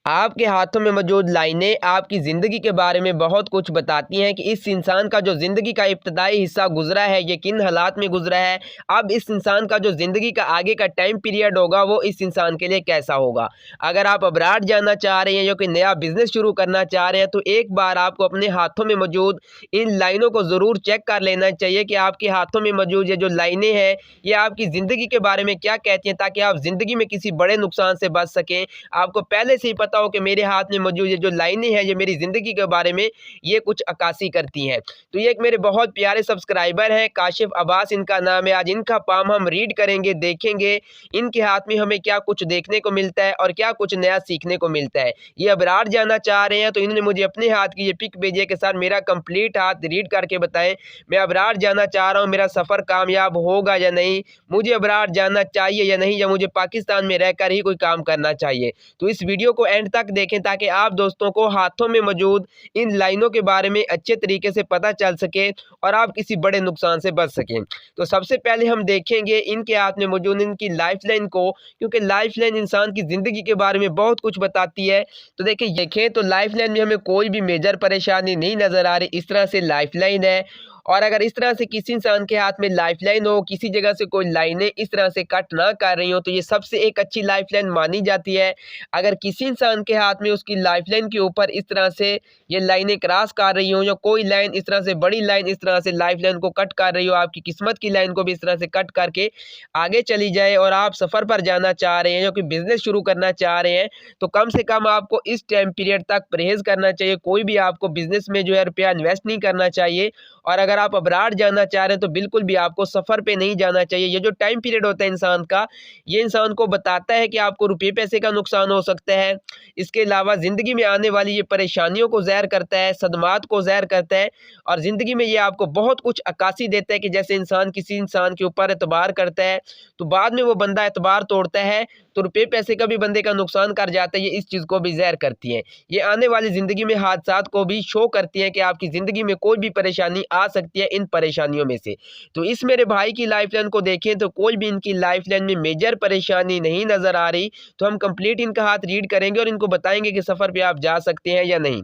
आपके हाथों में मौजूद लाइनें आपकी ज़िंदगी के बारे में बहुत कुछ बताती हैं कि इस इंसान का जो ज़िंदगी का इब्तदाई हिस्सा गुजरा है ये किन हालात में गुजरा है। अब इस इंसान का जो ज़िंदगी का आगे का टाइम पीरियड होगा वो इस इंसान के लिए कैसा होगा। अगर आप अब्राड जाना चाह रहे हैं या कोई नया बिजनेस शुरू करना चाह रहे हैं तो एक बार आपको अपने हाथों में मौजूद इन लाइनों को ज़रूर चेक कर लेना चाहिए कि आपके हाथों में मौजूद ये जो लाइनें हैं ये आपकी ज़िंदगी के बारे में क्या कहती हैं, ताकि आप ज़िंदगी में किसी बड़े नुकसान से बच सकें। आपको पहले से ही पता हो कि मेरे हाथ में मौजूद ये जो लाइनें हैं ये मेरी ज़िंदगी के बारे में ये कुछ अक्कासी करती हैं। तो ये एक मेरे बहुत प्यारे सब्सक्राइबर हैं, काशिफ अब्बास इनका नाम है। आज इनका पाम हम रीड करेंगे, देखेंगे इनके हाथ में हमें क्या कुछ देखने को मिलता है और क्या कुछ नया सीखने को मिलता है। ये अब्राड जाना चाह रहे हैं तो इन्होंने मुझे अपने हाथ की ये पिक भेजी है कि सर मेरा कंप्लीट हाथ रीड करके बताएं, मैं अब्राड जाना चाह रहा हूँ, मेरा सफ़र कामयाब होगा या नहीं, मुझे अब्राड जाना चाहिए या नहीं, या मुझे पाकिस्तान में रहकर ही कोई काम करना चाहिए। तो इस वीडियो को एंड तक देखें ताकि आप दोस्तों को हाथों में मौजूद इन लाइनों के बारे में अच्छे तरीके से पता चल सके और आप किसी बड़े नुकसान से बच सकें। तो सबसे पहले हम देखेंगे इनके हाथ में मौजूद इनकी लाइफ लाइन को, क्योंकि लाइफ लाइन इंसान की ज़िंदगी के बारे में बहुत कुछ बताती है। तो देखें तो लाइफ लाइन में हमें कोई भी मेजर परेशानी नहीं नज़र आ रही, इस तरह से लाइफ लाइन है। और अगर इस तरह से किसी इंसान के हाथ में लाइफ लाइन हो, किसी जगह से कोई लाइनें इस तरह से कट ना कर रही हो, तो ये सबसे एक अच्छी लाइफ लाइन मानी जाती है। अगर किसी इंसान के हाथ में उसकी लाइफ लाइन के ऊपर इस तरह से ये लाइनें क्रॉस कर रही हो, या कोई लाइन इस तरह से बड़ी लाइन इस तरह से लाइफ लाइन को कट कर रही हो, आपकी किस्मत की लाइन को भी इस तरह से कट करके आगे चली जाए और आप सफ़र पर जाना चाह रहे हैं या कोई बिजनेस शुरू करना चाह रहे हैं, तो कम से कम आपको इस टाइम पीरियड तक परहेज़ करना चाहिए। कोई भी आपको बिजनेस में जो है रुपया इन्वेस्ट नहीं करना चाहिए। और अगर आप अब्राड जाना चाह रहे हैं तो बिल्कुल भी आपको सफ़र पे नहीं जाना चाहिए। ये जो टाइम पीरियड होता है इंसान का, ये इंसान को बताता है कि आपको रुपये पैसे का नुकसान हो सकता है। इसके अलावा ज़िंदगी में आने वाली ये परेशानियों को ज़ाहिर करता है, सदमात को ज़ाहिर करता है, और ज़िंदगी में ये आपको बहुत कुछ अक्कासी देता है कि जैसे इंसान किसी इंसान के ऊपर एतबार करता है तो बाद में वो बंदा एतबार तोड़ता है तो रुपये पैसे का भी बंदे का नुकसान कर जाता है। ये इस चीज़ को भी ज़ाहिर करती हैं। ये आने वाली ज़िंदगी में हादसात को भी शो करती हैं कि आपकी ज़िंदगी में कोई भी परेशानी आ सकती है इन परेशानियों में से। तो इस मेरे भाई की लाइफ लाइन को देखें तो कोई भी इनकी लाइफ लाइन में मेजर परेशानी नहीं नज़र आ रही। तो हम कंप्लीट इनका हाथ रीड करेंगे और इनको बताएंगे कि सफ़र पे आप जा सकते हैं या नहीं।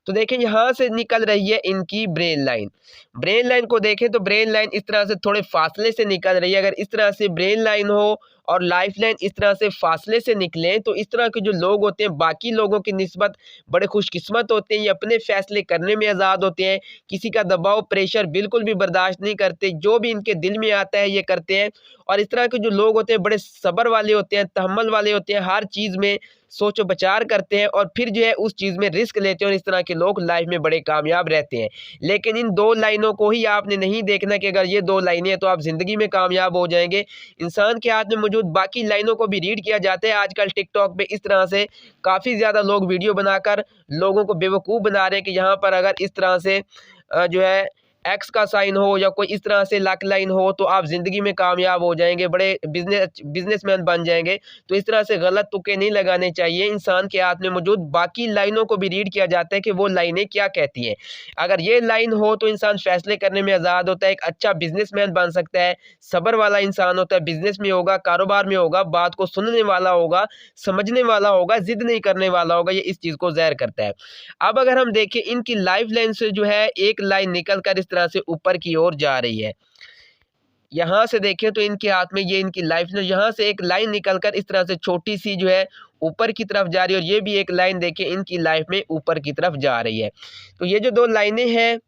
तो देखें यहाँ से निकल रही है इनकी ब्रेन लाइन। ब्रेन लाइन को देखें तो ब्रेन लाइन इस तरह से थोड़े फासले से निकल रही है। अगर इस तरह से ब्रेन लाइन हो और लाइफ लाइन इस तरह से फासले से निकलें तो इस तरह के जो लोग होते हैं बाकी लोगों की निस्बत बड़े खुशकिस्मत होते हैं। ये अपने फैसले करने में आज़ाद होते हैं, किसी का दबाव प्रेशर बिल्कुल भी बर्दाश्त नहीं करते, जो भी इनके दिल में आता है ये करते हैं। और इस तरह के जो लोग होते हैं बड़े सब्र वाले होते हैं, तहम्मुल वाले होते हैं, हर चीज़ में सोचो विचार करते हैं और फिर जो है उस चीज़ में रिस्क लेते हैं, और इस तरह के लोग लाइफ में बड़े कामयाब रहते हैं। लेकिन इन दो लाइनों को ही आपने नहीं देखना कि अगर ये दो लाइनें हैं तो आप ज़िंदगी में कामयाब हो जाएंगे। इंसान के हाथ में मौजूद बाकी लाइनों को भी रीड किया जाता है। आजकल टिकटॉक पे इस तरह से काफ़ी ज़्यादा लोग वीडियो बनाकर लोगों को बेवकूफ़ बना रहे हैं कि यहाँ पर अगर इस तरह से जो है एक्स का साइन हो या कोई इस तरह से लक लाइन हो तो आप ज़िंदगी में कामयाब हो जाएंगे, बड़े बिजनेसमैन बन जाएंगे। तो इस तरह से गलत तुक्के नहीं लगाने चाहिए। इंसान के हाथ में मौजूद बाकी लाइनों को भी रीड किया जाता है कि वो लाइनें क्या कहती हैं। अगर ये लाइन हो तो इंसान फैसले करने में आज़ाद होता है, एक अच्छा बिजनेसमैन बन सकता है, सब्र वाला इंसान होता है, बिजनेस में होगा, कारोबार में होगा, बात को सुनने वाला होगा, समझने वाला होगा, ज़िद नहीं करने वाला होगा। ये इस चीज़ को ज़ाहिर करता है। अब अगर हम देखें इनकी लाइफ लाइन से जो है एक लाइन निकल कर इस तरह से ऊपर की ओर जा रही है। यहाँ से देखें तो इनके हाथ में ये इनकी लाइफ में यहाँ से एक लाइन निकलकर इस तरह से छोटी सी जो है ऊपर की तरफ जा रही है, और ये भी एक लाइन देखें इनकी लाइफ में ऊपर की तरफ जा रही है। तो ये जो दो लाइनें हैं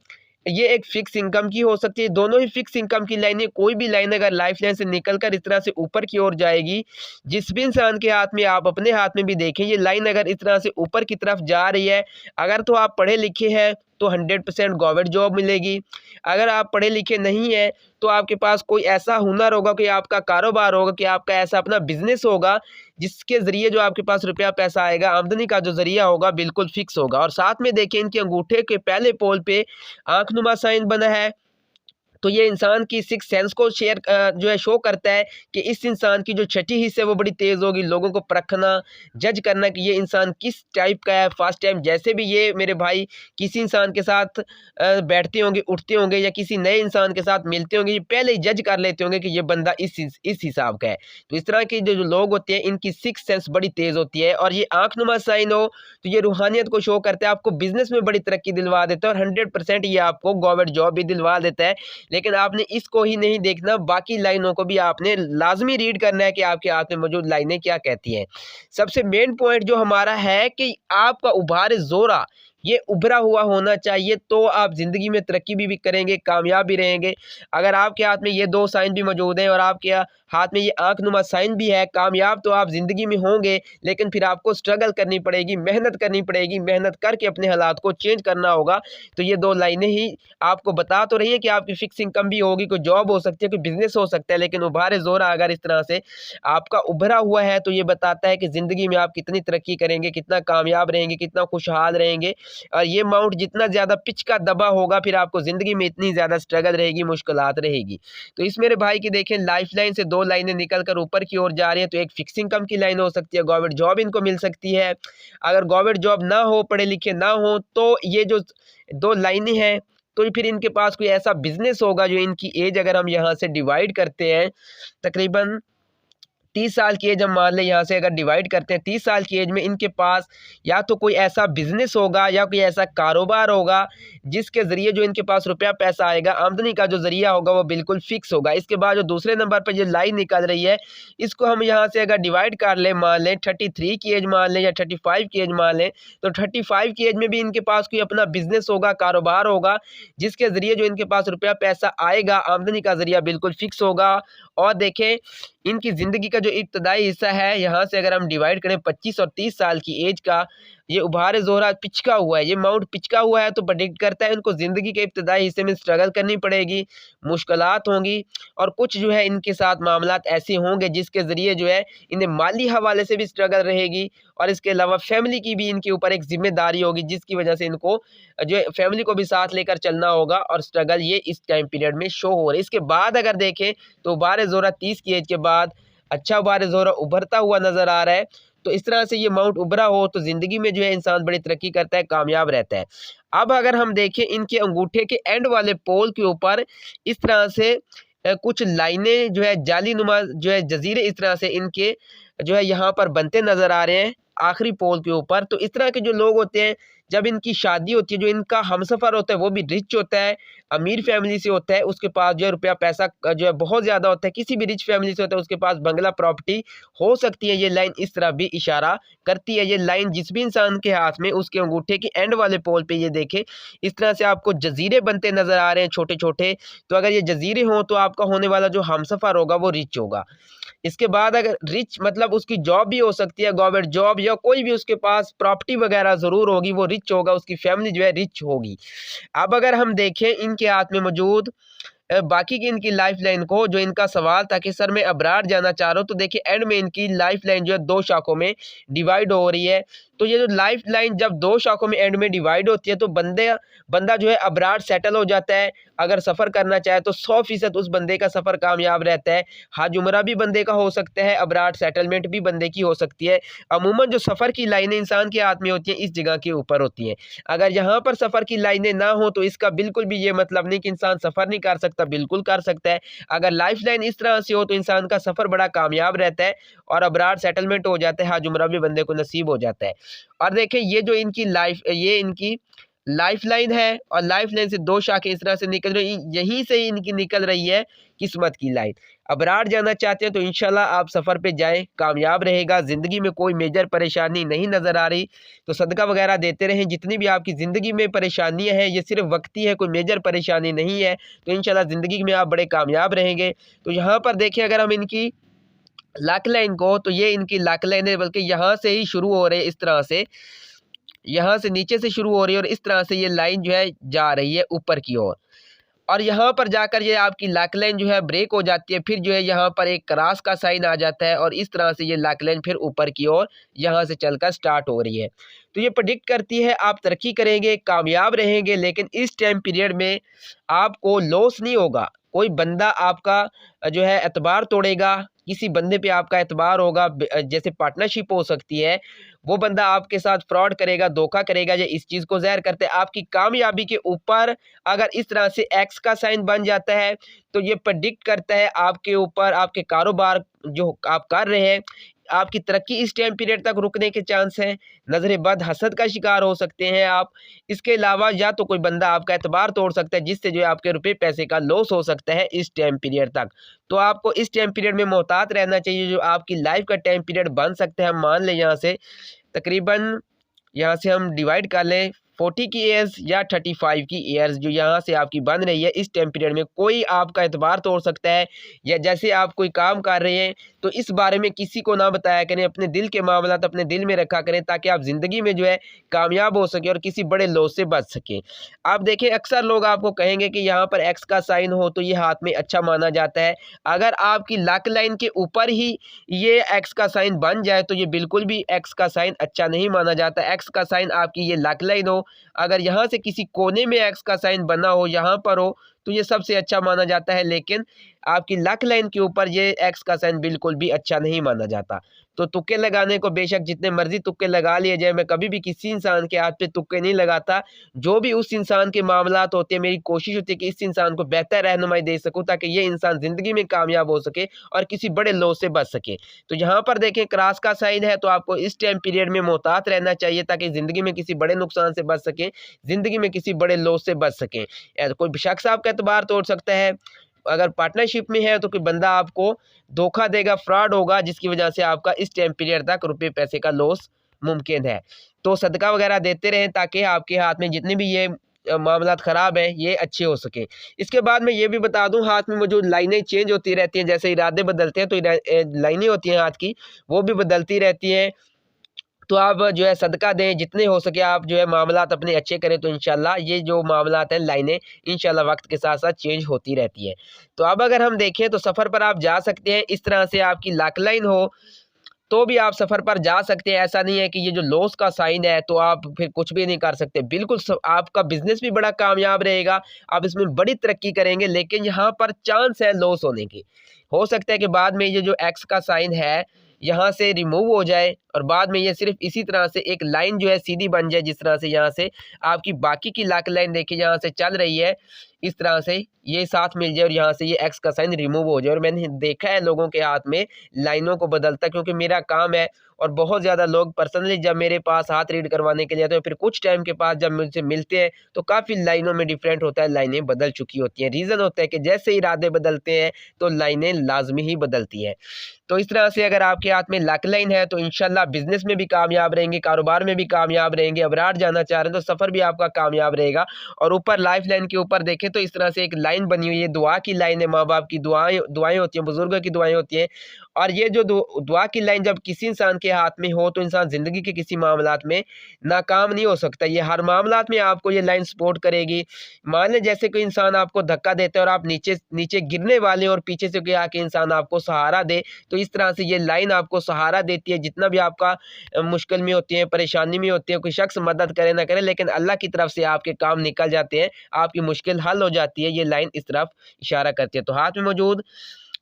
ये एक फिक्स इनकम की हो सकती है, दोनों ही फिक्स इनकम की लाइनें। कोई भी लाइन अगर लाइफ लाइन से निकलकर इस तरह से ऊपर की ओर जाएगी, जिस भी इंसान के हाथ में आप अपने हाथ में भी देखें ये लाइन अगर इस तरह से ऊपर की तरफ जा रही है, अगर तो आप पढ़े लिखे हैं तो 100% गवर्नमेंट जॉब मिलेगी। अगर आप पढ़े लिखे नहीं हैं तो आपके पास कोई ऐसा हुनर होगा कि आपका कारोबार होगा, कि आपका ऐसा अपना बिजनेस होगा जिसके ज़रिए जो आपके पास रुपया पैसा आएगा, आमदनी का जो ज़रिया होगा बिल्कुल फिक्स होगा। और साथ में देखें इनके अंगूठे के पहले पोल पे आंखनुमा साइन बना है, तो ये इंसान की सिक्स सेंस को जो है शो करता है कि इस इंसान की जो छठी हिस्से वो बड़ी तेज़ होगी, लोगों को परखना, जज करना कि ये इंसान किस टाइप का है। फर्स्ट टाइम जैसे भी ये मेरे भाई किसी इंसान के साथ बैठते होंगे, उठते होंगे या किसी नए इंसान के साथ मिलते होंगे, ये पहले ही जज कर लेते होंगे कि ये बंदा इस हिसाब का है। तो इस तरह के जो लोग होते हैं इनकी सिक्स सेंस बड़ी तेज़ होती है, और ये आँखनुमा साइन हो तो ये रूहानियत को शो करता है, आपको बिज़नेस में बड़ी तरक्की दिलवा देता है, और 100% ये आपको गवर्नमेंट जॉब भी दिलवा देता है। लेकिन आपने इसको ही नहीं देखना, बाकी लाइनों को भी आपने लाज़मी रीड करना है कि आपके हाथ में मौजूद लाइनें क्या कहती हैं। सबसे मेन पॉइंट जो हमारा है कि आपका उभार ज़ोरा ये उभरा हुआ होना चाहिए, तो आप ज़िंदगी में तरक्की भी करेंगे, कामयाब भी रहेंगे। अगर आपके हाथ में ये 2 साइन भी मौजूद हैं और आपके हाथ में ये आँखनुमा साइन भी है, कामयाब तो आप ज़िंदगी में होंगे, लेकिन फिर आपको स्ट्रगल करनी पड़ेगी, मेहनत करनी पड़ेगी, मेहनत करके अपने हालात को चेंज करना होगा। तो ये 2 लाइनें ही आपको बता तो रही हैं कि आपकी फ़िक्स इनकम भी होगी, कोई जॉब हो सकती है, कोई बिज़नेस हो सकता है, लेकिन उभार ज़ोरा अगर इस तरह से आपका उभरा हुआ है तो ये बताता है कि ज़िंदगी में आप कितनी तरक्की करेंगे, कितना कामयाब रहेंगे, कितना खुशहाल रहेंगे। और ये माउंट जितना ज़्यादा पिच का दबा होगा, फिर आपको ज़िंदगी में इतनी ज़्यादा स्ट्रगल रहेगी, मुश्किलात रहेगी। तो इस मेरे भाई की देखें लाइफ़लाइन से 2 लाइनें निकल कर ऊपर की ओर जा रही हैं, तो एक फ़िक्स इनकम की लाइन हो सकती है, गवर्नमेंट जॉब इनको मिल सकती है। अगर गवर्नमेंट जॉब ना हो, पढ़े लिखे ना हो, तो ये जो 2 लाइनें हैं, तो फिर इनके पास कोई ऐसा बिज़नेस होगा जो इनकी एज अगर हम यहाँ से डिवाइड करते हैं, तकरीबन 30 साल की एज हम मान लें, यहाँ से अगर डिवाइड करते हैं 30 साल की एज में इनके पास या तो कोई ऐसा बिज़नेस होगा या कोई ऐसा कारोबार होगा जिसके ज़रिए जो इनके पास रुपया पैसा आएगा, आमदनी का जो ज़रिया होगा वो बिल्कुल फ़िक्स होगा। इसके बाद जो दूसरे नंबर पर ये लाइन निकल रही है, इसको हम यहाँ से अगर डिवाइड कर लें, मान लें 33 की एज मान लें या 35 की एज मान लें, तो 35 की एज में भी इनके पास कोई अपना बिज़नेस होगा, कारोबार होगा, जिसके ज़रिए जो इनके पास रुपया पैसा आएगा, आमदनी का ज़रिया बिल्कुल फ़िक्स होगा। और देखें इनकी ज़िंदगी का जो इब्तदाई हिस्सा है, यहाँ से अगर हम डिवाइड करें 25 और 30 साल की एज का, ये उभार ज़ोहरा पिचका हुआ है, ये माउंट पिचका हुआ है, तो प्रेडिक्ट करता है इनको ज़िंदगी के इब्तदाई हिस्से में स्ट्रगल करनी पड़ेगी, मुश्किलात होंगी, और कुछ जो है इनके साथ मामलात ऐसे होंगे जिसके ज़रिए जो है इन्हें माली हवाले से भी स्ट्रगल रहेगी, और इसके अलावा फैमिली की भी इनके ऊपर एक ज़िम्मेदारी होगी, जिसकी वजह से इनको जो है फैमिली को भी साथ लेकर चलना होगा, और स्ट्रगल ये इस टाइम पीरियड में शो हो रही है। इसके बाद अगर देखें तो उभार ज़ोहरा 30 की एज के बाद अच्छा उभार ज़ोहरा उभरता हुआ नज़र आ रहा है। तो इस तरह से ये माउंट उभरा हो तो ज़िंदगी में जो है इंसान बड़ी तरक्की करता है, कामयाब रहता है। अब अगर हम देखें इनके अंगूठे के एंड वाले पोल के ऊपर इस तरह से कुछ लाइनें जो है जालीनुमा जो है जज़ीरे इस तरह से इनके जो है यहाँ पर बनते नज़र आ रहे हैं आखिरी पोल के ऊपर। तो इस तरह के जो लोग होते हैं, जब इनकी शादी होती है, जो इनका हमसफ़र होता है वो भी रिच होता है, अमीर फैमिली से होता है, उसके पास जो है रुपया पैसा जो है बहुत ज़्यादा होता है, किसी भी रिच फैमिली से होता है, उसके पास बंगला प्रॉपर्टी हो सकती है। ये लाइन इस तरह भी इशारा करती है। ये लाइन जिस भी इंसान के हाथ में उसके अंगूठे के एंड वाले पोल पे ये देखें, इस तरह से आपको जज़ीरे बनते नज़र आ रहे हैं छोटे-छोटे। तो अगर ये जज़ीरे हों तो आपका होने वाला जो हमसफ़र होगा वो रिच होगा। इसके बाद अगर रिच मतलब उसकी जॉब भी हो सकती है, गवर्नमेंट जॉब, या कोई भी उसके पास प्रॉपर्टी वगैरह ज़रूर होगी, वो रिच होगा, उसकी फैमिली जो है रिच होगी। अब अगर हम देखें इनके हाथ में मौजूद बाकी की इनकी लाइफ लाइन को, जो इनका सवाल था कि सर मैं अब्राड जाना चाह रहा हूँ, तो देखिए एंड में इनकी लाइफ लाइन जो है 2 शाखों में डिवाइड हो रही है। तो ये जो लाइफ लाइन जब 2 शाखों में एंड में डिवाइड होती है तो बंदा जो है अब्राड सेटल हो जाता है। अगर सफ़र करना चाहे तो 100% उस बंदे का सफ़र कामयाब रहता है। हज उम्रा भी बंदे का हो सकता है, अब्राड सेटलमेंट भी बंदे की हो सकती है। अमूमन जो सफ़र की लाइनें इंसान के हाथ में होती हैं, इस जगह के ऊपर होती हैं। अगर यहाँ पर सफ़र की लाइनें ना हो तो इसका बिल्कुल भी ये मतलब नहीं कि इंसान सफ़र नहीं कर सकता, बिल्कुल कर सकता है। अगर लाइफ लाइन इस तरह से हो तो इंसान का सफ़र बड़ा कामयाब रहता है और अब्राड सेटलमेंट हो जाता है, हज उम्रा भी बंदे को नसीब हो जाता है। और देखिए ये जो इनकी लाइफ लाइन है, और लाइफ लाइन से 2 शाखें इस तरह से निकल रही, यहीं से ही इनकी निकल रही है किस्मत की लाइन। अब्राड जाना चाहते हैं तो इंशाल्लाह आप सफ़र पे जाएं, कामयाब रहेगा। ज़िंदगी में कोई मेजर परेशानी नहीं नज़र आ रही तो सदका वगैरह देते रहें। जितनी भी आपकी ज़िंदगी में परेशानियां हैं ये सिर्फ वक्ती है, कोई मेजर परेशानी नहीं है। तो इंशाल्लाह ज़िंदगी में आप बड़े कामयाब रहेंगे। तो यहाँ पर देखिए अगर हम इनकी लाक लाइन को, तो ये इनकी लाक लाइन है, बल्कि यहाँ से ही शुरू हो रहे हैं, इस तरह से यहाँ से नीचे से शुरू हो रही है और इस तरह से ये लाइन जो है जा रही है ऊपर की ओर। और यहाँ पर जाकर ये आपकी लक लाइन जो है ब्रेक हो जाती है, फिर जो है यहाँ पर एक क्रॉस का साइन आ जाता है और इस तरह से ये लक लाइन फिर ऊपर की ओर यहाँ से चलकर स्टार्ट हो रही है। तो ये प्रेडिक्ट करती है आप तरक्की करेंगे, कामयाब रहेंगे, लेकिन इस टाइम पीरियड में आपको लॉस नहीं होगा। कोई बंदा आपका जो है एतबार तोड़ेगा, किसी बंदे पे आपका एतबार होगा, जैसे पार्टनरशिप हो सकती है, वो बंदा आपके साथ फ्रॉड करेगा, धोखा करेगा। ये इस चीज़ को ज़ाहिर करते हैं। आपकी कामयाबी के ऊपर अगर इस तरह से एक्स का साइन बन जाता है तो ये प्रेडिक्ट करता है आपके ऊपर, आपके कारोबार जो आप कर रहे हैं, आपकी तरक्की इस टाइम पीरियड तक रुकने के चांस हैं। नज़र बद हसद का शिकार हो सकते हैं आप। इसके अलावा या तो कोई बंदा आपका एतबार तोड़ सकता है, जिससे जो है आपके रुपए पैसे का लॉस हो सकता है इस टाइम पीरियड तक। तो आपको इस टाइम पीरियड में मोहतात रहना चाहिए। जो आपकी लाइफ का टाइम पीरियड बन सकता है, हम मान लें यहाँ से तकरीबन, यहाँ से हम डिवाइड कर लें 40 की ईयर्स या 35 की ईयर्स जो यहाँ से आपकी बन रही है इस टाइम पीरियड में, कोई आपका एतबार तोड़ सकता है। या जैसे आप कोई काम कर रहे हैं तो इस बारे में किसी को ना बताया करें, अपने दिल के मामला अपने दिल में रखा करें, ताकि आप ज़िंदगी में जो है कामयाब हो सकें और किसी बड़े लॉस से बच सकें। आप देखें अक्सर लोग आपको कहेंगे कि यहाँ पर एक्स का साइन हो तो ये हाथ में अच्छा माना जाता है। अगर आपकी लक लाइन के ऊपर ही ये एक्स का साइन बन जाए तो ये बिल्कुल भी एक्स का साइन अच्छा नहीं माना जाता। एक्स का साइन आपकी ये लक लाइन हो, अगर यहाँ से किसी कोने में एक्स का साइन बना हो, यहाँ पर हो, तो ये सबसे अच्छा माना जाता है। लेकिन आपकी लक लाइन के ऊपर ये एक्स का साइन बिल्कुल भी अच्छा नहीं माना जाता। तो तुक्के लगाने को बेशक जितने मर्जी तुक्के लगा लिए जाए, मैं कभी भी किसी इंसान के हाथ पे तुक्के नहीं लगाता। जो भी उस इंसान के मामलात होते हैं, मेरी कोशिश होती है कि इस इंसान को बेहतर रहनुमाई दे सकूं, ताकि ये इंसान ज़िंदगी में कामयाब हो सके और किसी बड़े लॉस से बच सके। तो यहाँ पर देखें क्रॉस का साइन है, तो आपको इस टाइम पीरियड में मोहतात रहना चाहिए, ताकि ज़िंदगी में किसी बड़े नुकसान से बच सकें, ज़िंदगी में किसी बड़े लॉस से बच सकें। कोई शख्स आपका एतबार तोड़ सकता है, अगर पार्टनरशिप में है तो कोई बंदा आपको धोखा देगा, फ्रॉड होगा, जिसकी वजह से आपका इस टाइम पीरियड तक रुपए पैसे का लॉस मुमकिन है। तो सदका वगैरह देते रहें, ताकि आपके हाथ में जितने भी ये मामलात ख़राब हैं ये अच्छे हो सके। इसके बाद मैं ये भी बता दूं, हाथ में मौजूद लाइनें चेंज होती रहती हैं, जैसे इरादे बदलते हैं तो लाइनें होती हैं हाथ की, वो भी बदलती रहती हैं। तो आप जो है सदका दें, जितने हो सके आप जो है मामलात अपने अच्छे करें, तो इंशाल्लाह ये जो मामलात हैं लाइनें इंशाल्लाह वक्त के साथ साथ चेंज होती रहती है। तो अब अगर हम देखें तो सफ़र पर आप जा सकते हैं, इस तरह से आपकी लक लाइन हो तो भी आप सफ़र पर जा सकते हैं। ऐसा नहीं है कि ये जो लॉस का साइन है तो आप फिर कुछ भी नहीं कर सकते। बिल्कुल आपका बिजनेस भी बड़ा कामयाब रहेगा, आप इसमें बड़ी तरक्की करेंगे, लेकिन यहाँ पर चांस है लॉस होने की। हो सकता है कि बाद में ये जो एक्स का साइन है यहाँ से रिमूव हो जाए और बाद में ये सिर्फ इसी तरह से एक लाइन जो है सीधी बन जाए, जिस तरह से यहाँ से आपकी बाकी की लक लाइन देखिए यहाँ से चल रही है, इस तरह से ये साथ मिल जाए और यहाँ से ये एक्स का साइन रिमूव हो जाए। और मैंने देखा है लोगों के हाथ में लाइनों को बदलता, क्योंकि मेरा काम है और बहुत ज़्यादा लोग पर्सनली जब मेरे पास हाथ रीड करवाने के लिए आते हैं, फिर कुछ टाइम के पास जब मुझसे मिलते हैं तो काफ़ी लाइनों में डिफरेंट होता है, लाइनें बदल चुकी होती हैं। रीज़न होता है कि जैसे इरादे बदलते हैं तो लाइनें लाजमी ही बदलती हैं। तो इस तरह से अगर आपके हाथ में लक लाइन है तो इंशाल्लाह बिजनेस में भी कामयाब रहेंगे, कारोबार में भी कामयाब रहेंगे। अब्राड जाना चाह रहे हैं तो सफ़र भी आपका कामयाब रहेगा। और ऊपर लाइफ लाइन के ऊपर देखें तो इस तरह से एक लाइन बनी हुई है, दुआ की लाइन है, माँ बाप की दुआएं होती हैं, बुजुर्गों की दुआएं होती हैं। और ये जो दुआ की लाइन जब किसी इंसान के हाथ में हो तो इंसान ज़िंदगी के किसी मामलात में नाकाम नहीं हो सकता। ये हर मामलात में आपको ये लाइन सपोर्ट करेगी। मान लें जैसे कोई इंसान आपको धक्का देता है और आप नीचे नीचे गिरने वाले और पीछे से कोई आके इंसान आपको सहारा दे, तो इस तरह से ये लाइन आपको सहारा देती है। जितना भी आपका मुश्किल में होती है, परेशानी में होती है, कोई शख्स मदद करे ना करे, लेकिन अल्लाह की तरफ से आपके काम निकल जाते हैं, आपकी मुश्किल हल हो जाती है। ये लाइन इस तरफ इशारा करती है। तो हाथ में मौजूद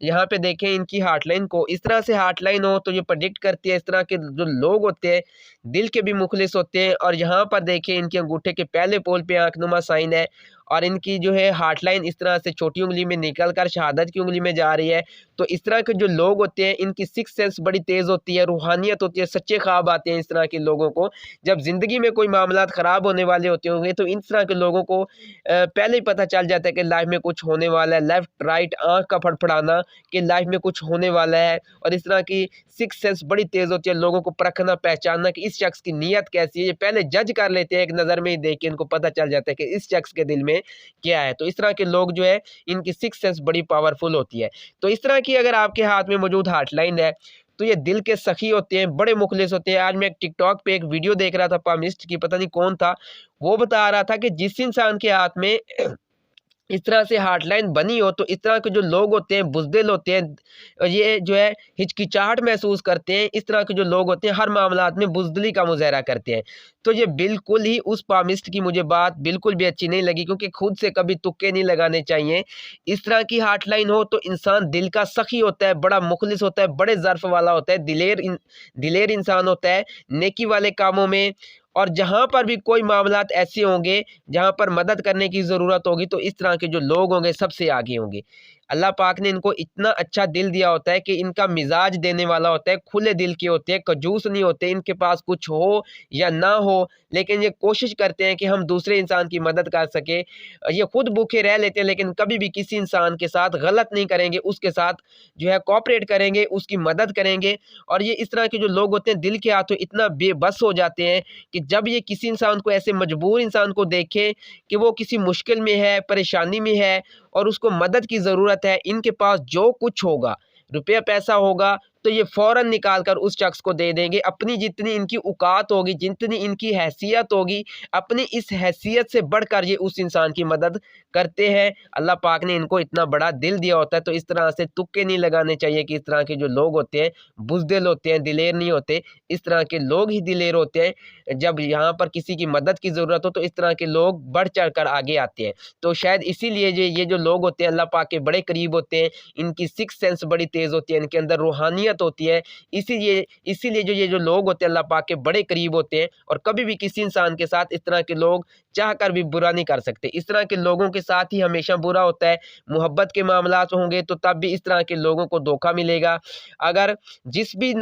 यहाँ पे देखें इनकी हार्टलाइन को, इस तरह से हार्टलाइन हो तो ये प्रेडिक्ट करती है। इस तरह के जो लोग होते हैं दिल के भी मुखलिस होते हैं। और यहाँ पर देखें इनके अंगूठे के पहले पोल पे आंखनुमा साइन है और इनकी जो है हार्टलाइन इस तरह से छोटी उंगली में निकल कर शहादत की उंगली में जा रही है। तो इस तरह के जो लोग होते हैं इनकी सिक्स सेंस बड़ी तेज़ होती है, रूहानियत होती है, सच्चे ख्वाब आते हैं इस तरह के लोगों को। जब ज़िंदगी में कोई मामलात ख़राब होने वाले होते होंगे तो इस तरह के लोगों को पहले ही पता चल जाता है कि लाइफ में कुछ होने वाला है। लेफ्ट राइट आँख का फड़फड़ाना कि लाइफ में कुछ होने वाला है। और इस तरह की सिक्स सेंस बड़ी तेज़ होती है, लोगों को परखना पहचानना कि इस शख्स की नीयत कैसी है, ये पहले जज कर लेते हैं, एक नज़र में ही देख के इनको पता चल जाता है कि इस शख्स के दिल में क्या है। तो इस तरह के लोग जो है इनकी सिक्स सेंस बड़ी पावरफुल होती है। तो इस तरह की अगर आपके हाथ में मौजूद हार्टलाइन है तो ये दिल के सखी होते हैं, बड़े मुखलिस होते हैं। आज मैं टिकटॉक पे एक वीडियो देख रहा था, पामिस्ट की, पता नहीं कौन था, वो बता रहा था कि जिस इंसान के हाथ में इस तरह से हॉटलाइन बनी हो तो इस तरह के जो लोग होते हैं बुज़दिल होते हैं, ये जो है हिचकिचाहट महसूस करते हैं, इस तरह के जो लोग होते हैं हर मामलात में बुज़दिली का मुज़ाहरा करते हैं। तो ये बिल्कुल ही उस पामिस्ट की मुझे बात बिल्कुल भी अच्छी नहीं लगी, क्योंकि खुद से कभी तुक्के नहीं लगाने चाहिए। इस तरह की हॉटलाइन हो तो इंसान दिल का सखी होता है, बड़ा मुखलिस होता है, बड़े ज़र्फ़ वाला होता है, दिलेर इंसान होता है, नेकी वाले कामों में। और जहाँ पर भी कोई मामलात ऐसे होंगे जहाँ पर मदद करने की ज़रूरत होगी तो इस तरह के जो लोग होंगे सबसे आगे होंगे। अल्लाह पाक ने इनको इतना अच्छा दिल दिया होता है कि इनका मिज़ाज देने वाला होता है, खुले दिल के होते हैं, कंजूस नहीं होते, इनके पास कुछ हो या ना हो, लेकिन ये कोशिश करते हैं कि हम दूसरे इंसान की मदद कर सकें। ये खुद भूखे रह लेते हैं लेकिन कभी भी किसी इंसान के साथ गलत नहीं करेंगे, उसके साथ जो है कोऑपरेट करेंगे, उसकी मदद करेंगे। और ये इस तरह के जो लोग होते हैं दिल के हाथों इतना बेबस हो जाते हैं कि जब ये किसी इंसान को, ऐसे मजबूर इंसान को देखें कि वो किसी मुश्किल में है, परेशानी में है और उसको मदद की ज़रूरत है, इनके पास जो कुछ होगा, रुपया पैसा होगा, तो ये फ़ौरन निकाल कर उस शख्स को दे देंगे। अपनी जितनी इनकी औकात होगी, जितनी इनकी हैसियत होगी, अपनी इस हैसियत से बढ़कर ये उस इंसान की मदद करते हैं। अल्लाह पाक ने इनको इतना बड़ा दिल दिया होता है, तो इस तरह से तुक्के नहीं लगाने चाहिए कि इस तरह के जो लोग होते हैं, बुज़दिल होते हैं, दिलेर नहीं होते। इस तरह के लोग ही दिलेर होते हैं। जब यहाँ पर किसी की मदद की ज़रूरत हो, तो इस तरह के लोग बढ़ चढ़ कर आगे आते हैं। तो शायद इसीलिए ये जो लोग होते हैं अल्लाह पाक के बड़े करीब होते हैं, इनकी सिक्स्थ सेंस बड़ी तेज़ होती है, इनके अंदर रूहानियत होती है। इसीलिए इसीलिए जो ये जो लोग होते हैं अल्लाह पाक के बड़े करीब होते हैं और कभी भी किसी इंसान के साथ इस तरह के लोग चाहकर भी बुरा नहीं कर सकते। इस तरह के लोगों के साथ ही हमेशा बुरा होता है। मोहब्बत के मामलात होंगे तो तब भी इस तरह के लोगों को धोखा मिलेगा। अगर जिस भी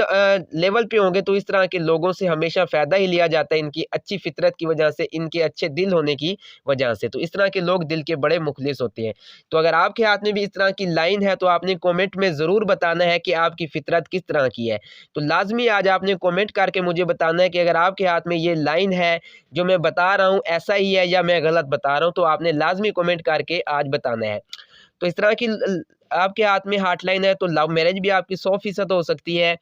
लेवल पे होंगे तो इस तरह के लोगों से हमेशा फ़ायदा ही लिया जाता है, इनकी अच्छी फ़ितरत की वजह से, इनके अच्छे दिल होने की वजह से। तो इस तरह के लोग दिल के बड़े मुखलिस होते हैं। तो अगर आपके हाथ में भी इस तरह की लाइन है तो आपने कमेंट में ज़रूर बताना है कि आपकी फ़ितरत किस तरह की है। तो लाज़मी आज आपने कमेंट करके मुझे बताना है कि अगर आपके हाथ में ये लाइन है, जो मैं बता रहा हूँ ऐसा ही है या मैं गलत बता रहा हूँ, तो आपने लाज़मी कमेंट करके आज बताना है। तो इस तरह की आपके हाथ में हॉटलाइन है तो लव मैरिज भी आपकी 100% हो सकती है,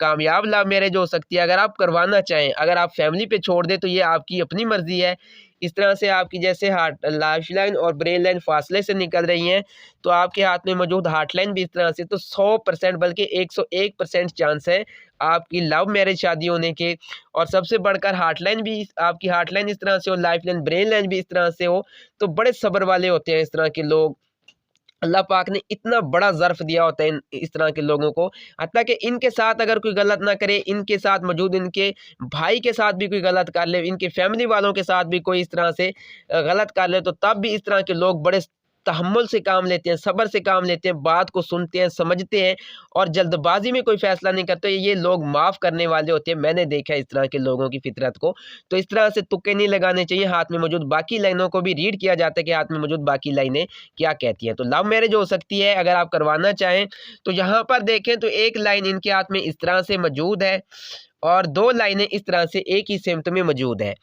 कामयाब लव मैरिज हो सकती है। अगर आप करवाना चाहें, अगर आप फैमिली पे छोड़ दें तो ये आपकी अपनी मर्ज़ी है। इस तरह से आपकी जैसे हार्ट लाइफ लाइन और ब्रेन लाइन फासले से निकल रही हैं, तो आपके हाथ में मौजूद हॉटलाइन भी इस तरह से, तो 100% बल्कि 101% चांस है आपकी लव मैरिज शादी होने के। और सबसे बढ़कर हॉटलाइन भी, आपकी हॉटलाइन इस तरह से हो, लाइफ लाइन ब्रेन लाइन भी इस तरह से हो, तो बड़े सब्र वाले होते हैं इस तरह के लोग। अल्लाह पाक ने इतना बड़ा ज़र्फ़ दिया होता है इस तरह के लोगों को, हत्ता कि इनके साथ अगर कोई गलत ना करे, इनके साथ मौजूद इनके भाई के साथ भी कोई गलत कर ले, इनके फैमिली वालों के साथ भी कोई इस तरह से गलत कर ले, तो तब भी इस तरह के लोग बड़े तहम्मुल से काम लेते हैं, सब्र से काम लेते हैं, बात को सुनते हैं, समझते हैं और जल्दबाज़ी में कोई फ़ैसला नहीं करते। ये लोग माफ़ करने वाले होते हैं, मैंने देखा है इस तरह के लोगों की फ़ितरत को। तो इस तरह से तुक्के नहीं लगाने चाहिए, हाथ में मौजूद बाकी लाइनों को भी रीड किया जाता है कि हाथ में मौजूद बाकी लाइनें क्या कहती हैं। तो लव मैरिज हो सकती है अगर आप करवाना चाहें, तो यहाँ पर देखें तो एक लाइन इनके हाथ में इस तरह से मौजूद है और 2 लाइनें इस तरह से एक ही सिमत में मौजूद है।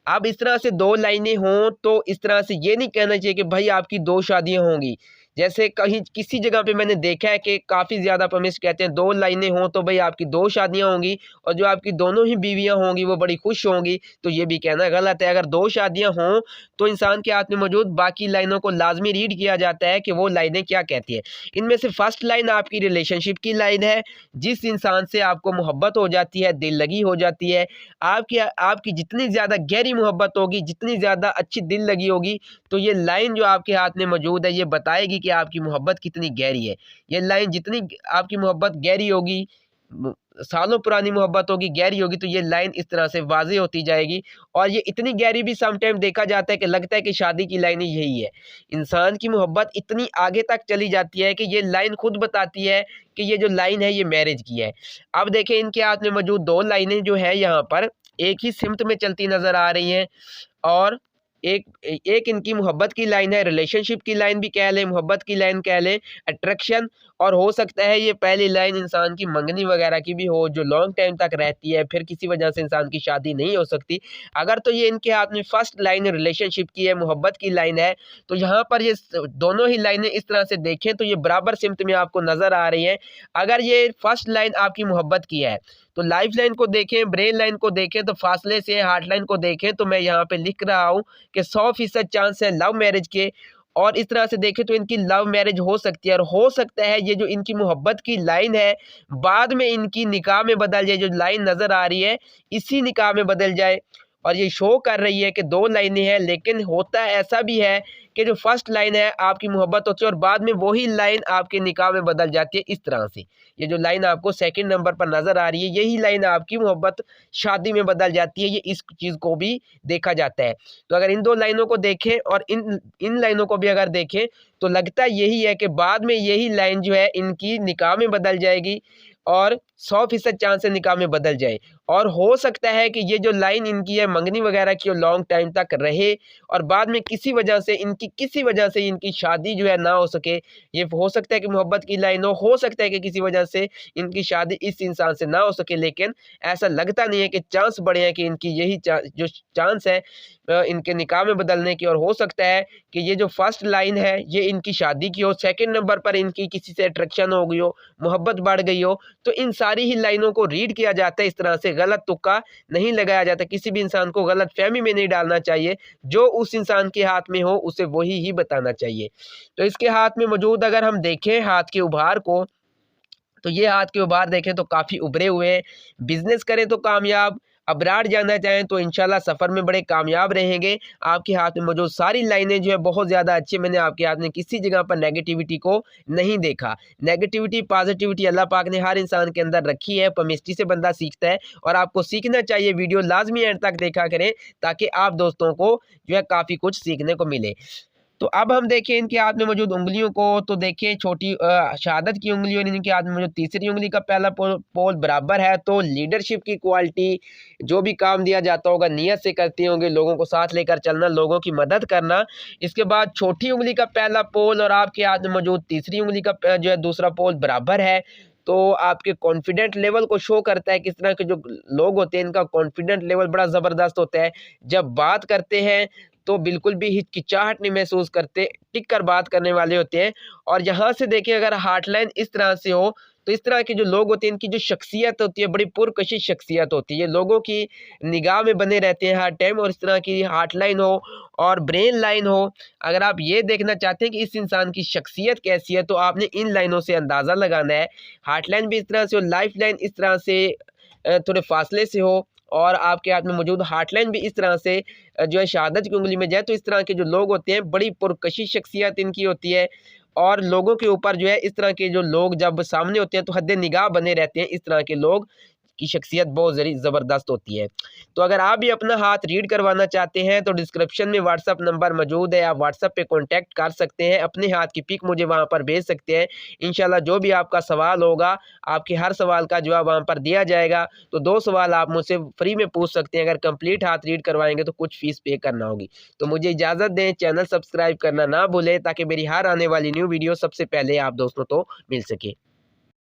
अब इस तरह से 2 लाइनें हों तो इस तरह से ये नहीं कहना चाहिए कि भाई आपकी 2 शादियाँ होंगी। जैसे कहीं किसी जगह पे मैंने देखा है कि काफ़ी ज़्यादा पमिस्ट कहते हैं 2 लाइनें हों तो भई आपकी 2 शादियाँ होंगी और जो आपकी दोनों ही बीवियाँ होंगी वो बड़ी खुश होंगी, तो ये भी कहना गलत है। अगर 2 शादियाँ हों तो इंसान के हाथ में मौजूद बाकी लाइनों को लाज़मी रीड किया जाता है कि वो लाइनें क्या कहती हैं। इनमें से फर्स्ट लाइन आपकी रिलेशनशिप की लाइन है, जिस इंसान से आपको मोहब्बत हो जाती है, दिल लगी हो जाती है, आपकी आपकी जितनी ज़्यादा गहरी मोहब्बत होगी, जितनी ज़्यादा अच्छी दिल लगी होगी, तो ये लाइन जो आपके हाथ में मौजूद है, ये बताएगी कि आपकी मोहब्बत कितनी गहरी है। ये लाइन जितनी आपकी मोहब्बत गहरी होगी, सालों पुरानी मोहब्बत होगी, गहरी होगी, तो ये लाइन इस तरह से वाज़ेह होती जाएगी। और ये इतनी गहरी भी सम टाइम देखा जाता है कि लगता है कि शादी की लाइन ही यही है। इंसान की मोहब्बत इतनी आगे तक चली जाती है कि ये लाइन खुद बताती है कि ये जो लाइन है ये मैरिज की है। अब देखें इनके हाथ में मौजूद 2 लाइनें जो है यहाँ पर एक ही सिमत में चलती नज़र आ रही हैं और एक एक इनकी मोहब्बत की लाइन है, रिलेशनशिप की लाइन भी कह लें, मोहब्बत की लाइन कह लें, अट्रैक्शन। और हो सकता है ये पहली लाइन इंसान की मंगनी वगैरह की भी हो, जो लॉन्ग टाइम तक रहती है, फिर किसी वजह से इंसान की शादी नहीं हो सकती। अगर तो ये इनके हाथ में फर्स्ट लाइन रिलेशनशिप की है, मोहब्बत की लाइन है, तो यहाँ पर ये दोनों ही लाइनें इस तरह से देखें तो ये बराबर सिमत में आपको नज़र आ रही हैं। अगर ये फर्स्ट लाइन आपकी मोहब्बत की है, तो लाइफ लाइन को देखें, ब्रेन लाइन को देखें तो फासले से, हार्ट लाइन को देखें तो मैं यहाँ पे लिख रहा हूँ कि 100% चांस है लव मैरिज के। और इस तरह से देखें तो इनकी लव मैरिज हो सकती है, और हो सकता है ये जो इनकी मोहब्बत की लाइन है बाद में इनकी निकाह में बदल जाए। जो लाइन नज़र आ रही है इसी निकाह में बदल जाए। और ये शो कर रही है कि 2 लाइनें हैं, लेकिन होता ऐसा भी है कि जो फर्स्ट लाइन है आपकी मोहब्बत होती है और बाद में वही लाइन आपके निकाह में बदल जाती है। इस तरह से ये जो लाइन आपको सेकंड नंबर पर नज़र आ रही है यही लाइन आपकी मोहब्बत शादी में बदल जाती है। ये इस चीज़ को भी देखा जाता है। तो अगर इन 2 लाइनों को देखें और इन लाइनों को भी अगर देखें तो लगता यही है कि बाद में यही लाइन जो है इनकी निकाह में बदल जाएगी और 100% चांस है निकाह में बदल जाए। और हो सकता है कि ये जो लाइन इनकी है मंगनी वगैरह की लॉन्ग टाइम तक रहे और बाद में किसी वजह से इनकी शादी जो है ना हो सके। ये हो सकता है कि मोहब्बत की लाइन हो सकता है कि किसी वजह से इनकी शादी इस इंसान से ना हो सके, लेकिन ऐसा लगता नहीं है कि चांस बड़े हैं कि इनकी यही जो चांस है इनके निकाह में बदलने की। और हो सकता है कि ये जो फर्स्ट लाइन है ये इनकी शादी की हो, सेकंड नंबर पर इनकी किसी से अट्रैक्शन हो गई हो, मोहब्बत बढ़ गई हो। तो इन सारी ही लाइनों को रीड किया जाता है इस तरह से, गलत तुक्का नहीं लगाया जाता। किसी भी इंसान को गलत फहमी में नहीं डालना चाहिए, जो उस इंसान के हाथ में हो उसे वही ही बताना चाहिए। तो इसके हाथ में मौजूद अगर हम देखें हाथ के उभार को, तो ये हाथ के उभार देखें तो काफ़ी उभरे हुए हैं। बिजनेस करें तो कामयाब, अब्राड जाना चाहें तो इंशाल्लाह सफ़र में बड़े कामयाब रहेंगे। आपके हाथ में मौजूद सारी लाइनें जो है बहुत ज़्यादा अच्छी, मैंने आपके हाथ में किसी जगह पर नेगेटिविटी को नहीं देखा। नेगेटिविटी पॉजिटिविटी अल्लाह पाक ने हर इंसान के अंदर रखी है, पमिस्ट्री से बंदा सीखता है और आपको सीखना चाहिए। वीडियो लाजमी एंड तक देखा करें ताकि आप दोस्तों को जो है काफ़ी कुछ सीखने को मिले। तो अब हम देखें इनके हाथ में मौजूद उंगलियों को, तो देखिए छोटी शहादत की उंगली और इनके हाथ में मौजूद तीसरी उंगली का पहला पोल बराबर है। तो लीडरशिप की क्वालिटी, जो भी काम दिया जाता होगा नियत से करते होंगे, लोगों को साथ लेकर चलना, लोगों की मदद करना। इसके बाद छोटी उंगली का पहला पोल और आपके हाथ में मौजूद तीसरी उंगली का जो है दूसरा पोल बराबर है। तो आपके कॉन्फिडेंट लेवल को शो करता है। किस तरह के जो लोग होते हैं इनका कॉन्फिडेंट लेवल बड़ा ज़बरदस्त होता है। जब बात करते हैं तो बिल्कुल भी हिचकिचाहट नहीं महसूस करते, टिक कर बात करने वाले होते हैं। और यहाँ से देखिए अगर हार्टलाइन इस तरह से हो तो इस तरह के जो लोग होते हैं इनकी जो शख्सियत होती है बड़ी पुरकशिश शख्सियत होती है। ये लोगों की निगाह में बने रहते हैं हर टाइम। और इस तरह की हार्टलाइन हो और ब्रेन लाइन हो, अगर आप ये देखना चाहते हैं कि इस इंसान की शख्सियत कैसी है तो आपने इन लाइनों से अंदाज़ा लगाना है। हार्टलाइन भी इस तरह से हो, लाइफ लाइन इस तरह से थोड़े फासले से हो और आपके हाथ में मौजूद हार्टलाइन भी इस तरह से जो है शहादत की उंगली में जाए। तो इस तरह के जो लोग होते हैं बड़ी पुरकशिश शख्सियत इनकी होती है और लोगों के ऊपर जो है इस तरह के जो लोग जब सामने होते हैं तो हद निगाह बने रहते हैं। इस तरह के लोग की शख्सियत बहुत ज़बरदस्त होती है। तो अगर आप भी अपना हाथ रीड करवाना चाहते हैं तो डिस्क्रिप्शन में व्हाट्सअप नंबर मौजूद है, आप व्हाट्सअप पे कॉन्टैक्ट कर सकते हैं, अपने हाथ की पिक मुझे वहाँ पर भेज सकते हैं। इंशाल्लाह जो भी आपका सवाल होगा आपके हर सवाल का जवाब वहाँ पर दिया जाएगा। तो 2 सवाल आप मुझसे फ्री में पूछ सकते हैं। अगर कंप्लीट हाथ रीड करवाएंगे तो कुछ फ़ीस पे करना होगी। तो मुझे इजाज़त दें, चैनल सब्सक्राइब करना ना भूलें ताकि मेरी हर आने वाली न्यू वीडियो सबसे पहले आप दोस्तों को मिल सके।